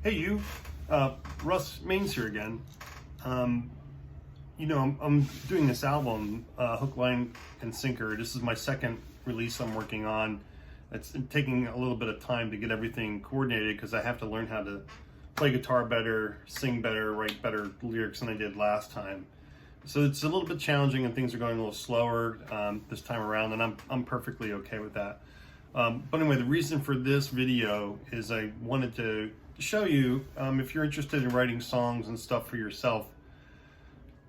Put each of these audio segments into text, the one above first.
Hey you, Russ Mains here again. I'm doing this album, Hook, Line, and Sinker. This is my second release I'm working on. It's taking a little bit of time to get everything coordinated because I have to learn how to play guitar better, sing better, write better lyrics than I did last time. So it's a little bit challenging and things are going a little slower this time around, and I'm perfectly okay with that. But anyway, the reason for this video is I wanted to show you, if you're interested in writing songs and stuff for yourself,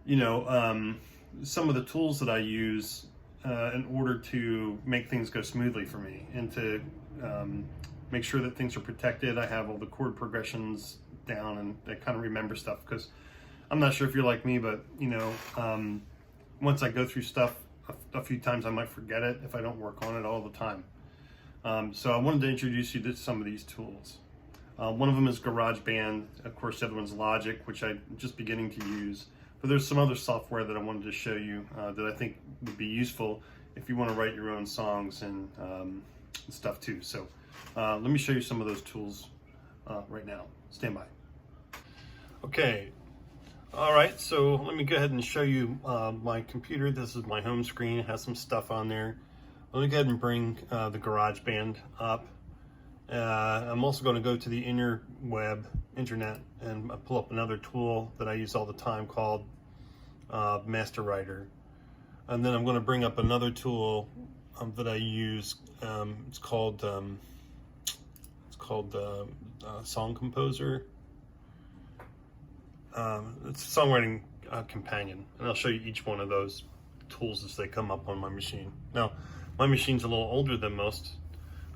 some of the tools that I use in order to make things go smoothly for me and to make sure that things are protected. I have all the chord progressions down and I kind of remember stuff because I'm not sure if you're like me, but once I go through stuff a few times, I might forget it if I don't work on it all the time. So I wanted to introduce you to some of these tools. One of them is GarageBand. Of course, the other one's Logic, which I'm just beginning to use. But there's some other software that I wanted to show you that I think would be useful if you want to write your own songs and stuff too. So let me show you some of those tools right now. Stand by. Okay. All right, so let me go ahead and show you my computer. This is my home screen. It has some stuff on there. Let me go ahead and bring the GarageBand up. I'm also going to go to the internet and pull up another tool that I use all the time called Master Writer. And then I'm going to bring up another tool that I use. It's called Song Composer. It's a songwriting companion, and I'll show you each one of those tools as they come up on my machine. Now, my machine's a little older than most,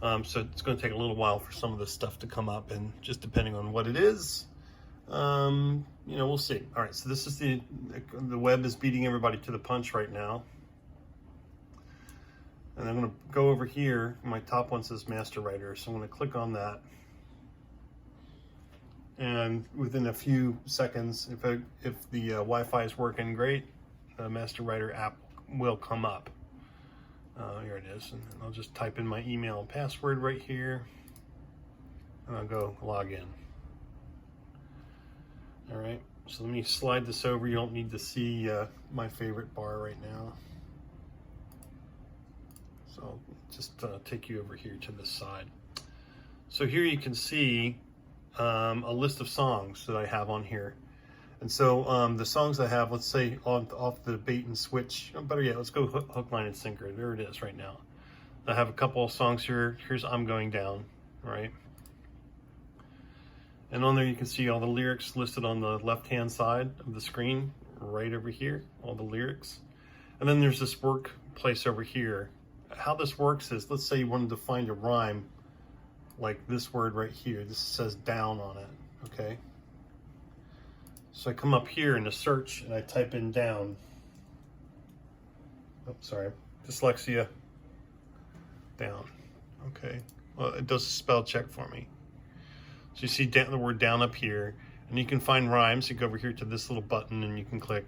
so it's going to take a little while for some of this stuff to come up, and just depending on what it is, we'll see. All right, so this is the web is beating everybody to the punch right now. And I'm going to go over here. My top one says Master Writer, so I'm going to click on that. And within a few seconds, if the Wi-Fi is working great, the Master Writer app will come up. Here it is, and I'll just type in my email and password right here, and I'll go log in. All right, so let me slide this over. You don't need to see my favorite bar right now. So I'll just take you over here to this side. So here you can see a list of songs that I have on here. And so the songs I have, let's say off the bait and switch, better yet, let's go hook, line, and sinker. There it is right now. I have a couple of songs here. Here's I'm Going Down, right? And on there you can see all the lyrics listed on the left-hand side of the screen, right over here, all the lyrics. And then there's this workplace over here. How this works is, let's say you wanted to find a rhyme, like this word right here. This says down on it, okay? So I come up here in the search and I type in down. Oh, sorry, dyslexia. Down, okay. Well, it does a spell check for me. So you see the word down up here, and you can find rhymes. You go over here to this little button and you can click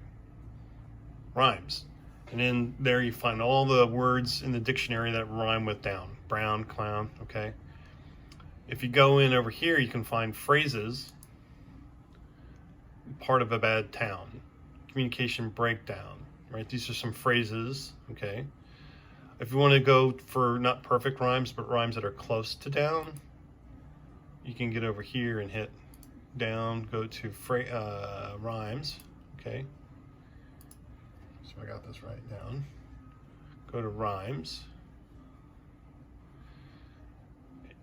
rhymes. And in there you find all the words in the dictionary that rhyme with down. Brown, clown, okay? If you go in over here, you can find phrases. Part of a bad town, communication breakdown, right? These are some phrases, okay? If you want to go for not perfect rhymes, but rhymes that are close to down, you can get over here and hit down, go to rhymes, okay? So I got this right down. Go to rhymes.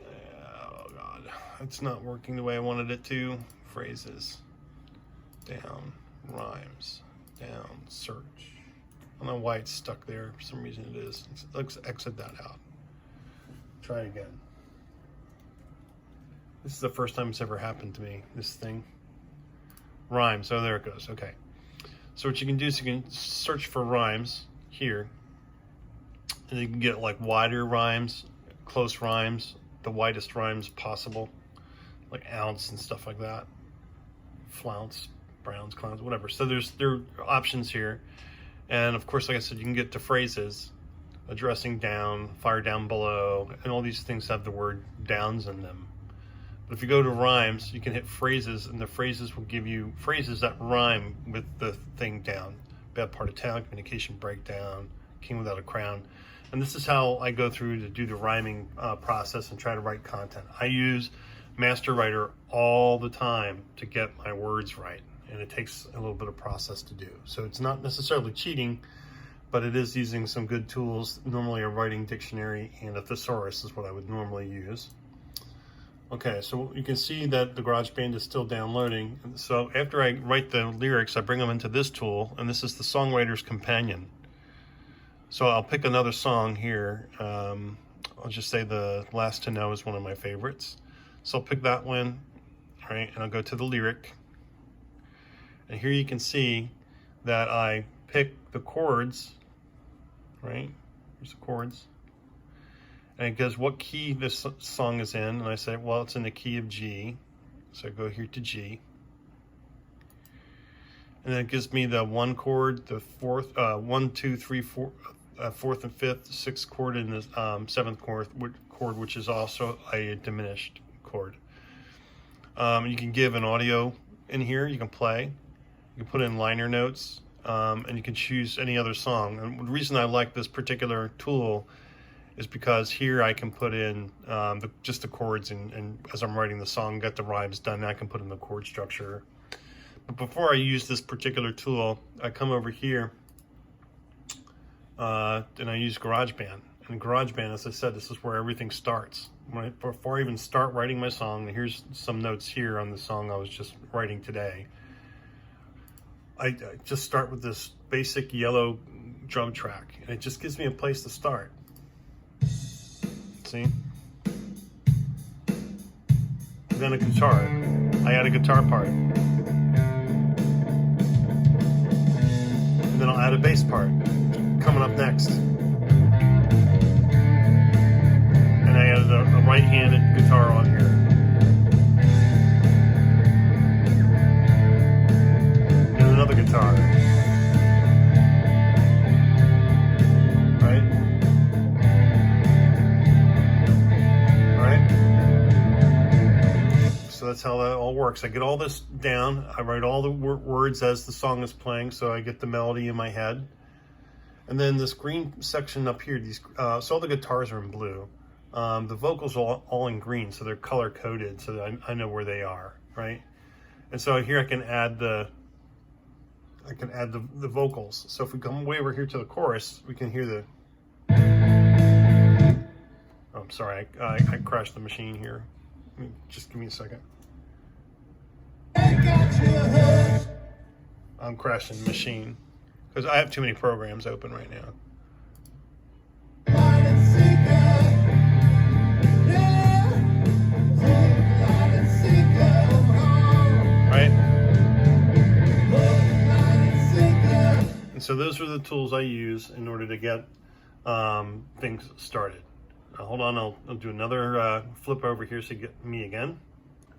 Oh God, it's not working the way I wanted it to. Phrases. Down, rhymes, down, search. I don't know why it's stuck there. For some reason it is. Let's exit that out. Try again. This is the first time it's ever happened to me, this thing. Rhymes, oh there it goes, okay. So what you can do is you can search for rhymes here, and you can get like wider rhymes, close rhymes, the widest rhymes possible, like ounce and stuff like that. Flounce, browns, clowns, whatever. So there are options here. And of course, like I said, you can get to phrases, addressing down, fire down below, and all these things have the word downs in them. If you go to rhymes, you can hit phrases, and the phrases will give you phrases that rhyme with the thing down. Bad part of town, communication breakdown, king without a crown. And this is how I go through to do the rhyming process and try to write content. I use Master Writer all the time to get my words right, and it takes a little bit of process to do. So it's not necessarily cheating, but it is using some good tools. Normally a writing dictionary and a thesaurus is what I would normally use. Okay, so you can see that the GarageBand is still downloading. So after I write the lyrics, I bring them into this tool, and this is the Songwriter's Companion. So I'll pick another song here. I'll just say The Last to Know is one of my favorites. So I'll pick that one, right, and I'll go to the lyric. And here you can see that I pick the chords, right? Here's the chords. And it goes what key this song is in, and I say, well, it's in the key of G. So I go here to G. And then it gives me the one chord, the fourth, 1, 2, 3, 4, fourth and fifth, sixth chord, and the seventh chord, which is also a diminished chord. You can give an audio in here, you can play, you can put in liner notes, and you can choose any other song. And the reason I like this particular tool is because here I can put in just the chords, and as I'm writing the song, get the rhymes done, I can put in the chord structure. But before I use this particular tool, I come over here and I use GarageBand. And GarageBand, as I said, this is where everything starts. Before I even start writing my song, and here's some notes here on the song I was just writing today. I just start with this basic yellow drum track, and it just gives me a place to start. See? And then a guitar. I add a guitar part. And then I'll add a bass part coming up next. And I added a right-handed guitar on here. And another guitar. So that's how that all works. I get all this down. I write all the words as the song is playing, so I get the melody in my head. And then this green section up here, so all the guitars are in blue. The vocals are all in green, so they're color coded, so that I know where they are, right? And so here I can add the vocals. So if we come way over here to the chorus, we can hear the. Oh, I'm sorry, I crashed the machine here. Just give me a second. I'm crashing the machine because I have too many programs open right now. Right? And so those are the tools I use in order to get things started. Now, hold on, I'll do another flip over here so you get me again.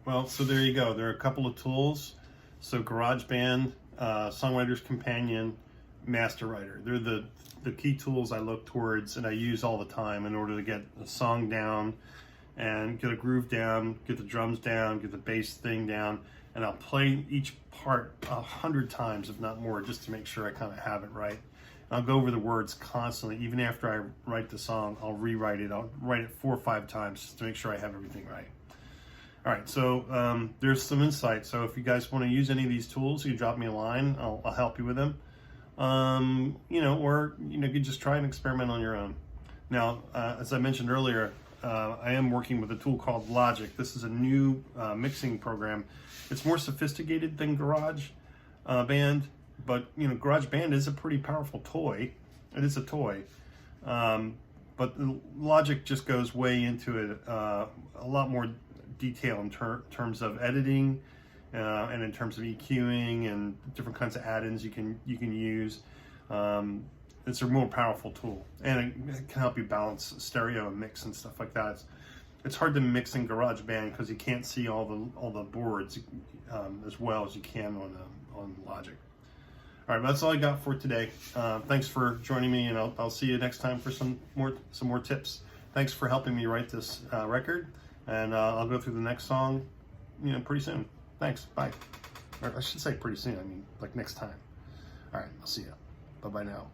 Well, so there you go. There are a couple of tools. So GarageBand, Songwriter's Companion, Master Writer. They're the key tools I look towards and I use all the time in order to get a song down and get a groove down, get the drums down, get the bass thing down, and I'll play each part 100 times, if not more, just to make sure I kind of have it right. I'll go over the words constantly. Even after I write the song, I'll rewrite it. I'll write it 4 or 5 times just to make sure I have everything right. All right, so there's some insight. So if you guys want to use any of these tools, you drop me a line. I'll help you with them. Or you can just try and experiment on your own. Now, as I mentioned earlier, I am working with a tool called Logic. This is a new mixing program. It's more sophisticated than GarageBand. But GarageBand is a pretty powerful toy. It is a toy, but the Logic just goes way into it, a lot more detail in terms of editing, and in terms of EQing and different kinds of add-ins you can use. It's a more powerful tool, and it can help you balance stereo and mix and stuff like that. It's hard to mix in GarageBand because you can't see all the boards as well as you can on Logic. All right, that's all I got for today. Thanks for joining me, and I'll see you next time for some more tips. Thanks for helping me write this record, And I'll go through the next song, pretty soon. Thanks. Bye. Or I should say pretty soon. I mean, like next time. All right. I'll see you. Bye-bye now.